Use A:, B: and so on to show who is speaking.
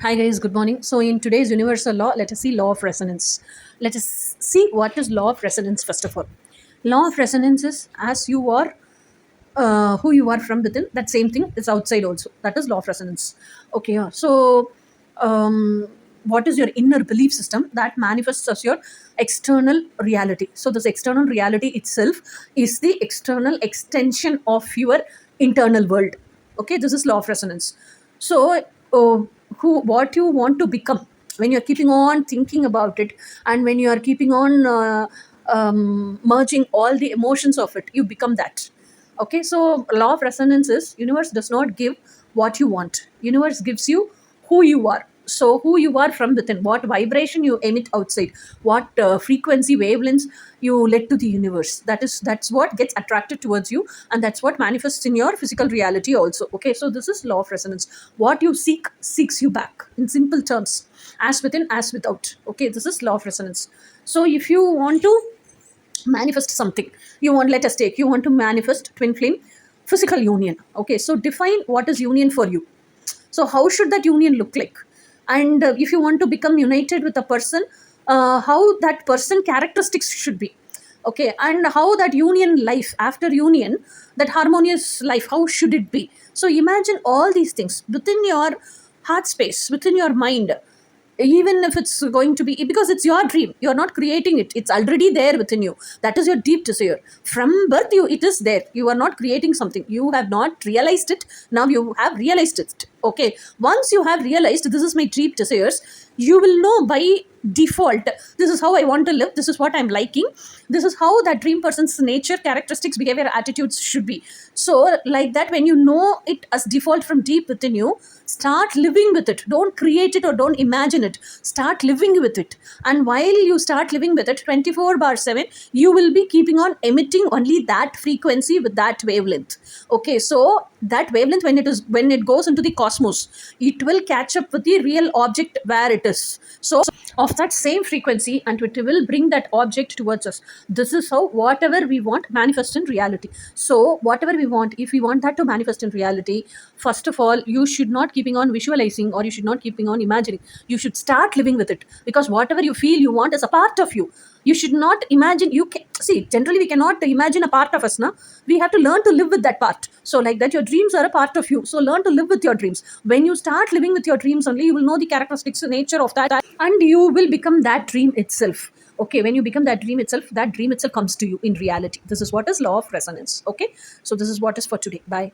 A: Hi guys, good morning. So in today's universal law, let us see law of resonance. Let us see what is law of resonance first of all. Law of resonance is as you are, who you are from within. That same thing is outside also. That is law of resonance. Okay, yeah. So what is your inner belief system that manifests as your external reality? So this external reality itself is the external extension of your internal world. Okay, this is law of resonance. So what you want to become, when you're keeping on thinking about it, and when you are keeping on merging all the emotions of it, you become that. Okay, so law of resonance is universe does not give what you want. Universe gives you who you are. So who you are from within, what vibration you emit outside, what frequency wavelengths you let to the universe, that's what gets attracted towards you, and that's what manifests in your physical reality also. Okay, so this is law of resonance. What you seek seeks you back, in simple terms, as within as without. Okay, this is law of resonance. So if you want to manifest something, you want, let us take, you want to manifest twin flame physical union. Okay, so define what is union for you. So how should that union look like? And if you want to become united with a person, how that person characteristics should be. Okay, and how that union life after union, that harmonious life, how should it be? So imagine all these things within your heart space, within your mind. Even if it's going to be, because it's your dream, you're not creating it, it's already there within you. That is your deep desire. From birth, you, it is there. You are not creating something, you have not realized it. Now you have realized it. Okay, once you have realized this is my deep desires, you will know by default, this is how I want to live, this is what I'm liking, this is how that dream person's nature, characteristics, behavior, attitudes should be. So like that, when you know it as default from deep within you, start living with it. Don't create it or don't imagine it, start living with it. And while you start living with it 24/7, you will be keeping on emitting only that frequency with that wavelength. Okay, so that wavelength, when it goes into the cosmos, it will catch up with the real object where it is. So of that same frequency, and it will bring that object towards us. This is how whatever we want manifest in reality. So whatever we want, if we want that to manifest in reality, first of all, you should not keeping on visualizing, or you should not keeping on imagining. You should start living with it, because whatever you feel you want is a part of you. You should not imagine. You can see, generally we cannot imagine a part of us now. We have to learn to live with that part. So like that, your dreams are a part of you, so learn to live with your dreams. When you start living with your dreams only, you will know the characteristics and nature of that, and you will become that dream itself. Okay, when you become that dream itself, that dream itself comes to you in reality. This is what is law of resonance. Okay, so this is what is for today. Bye.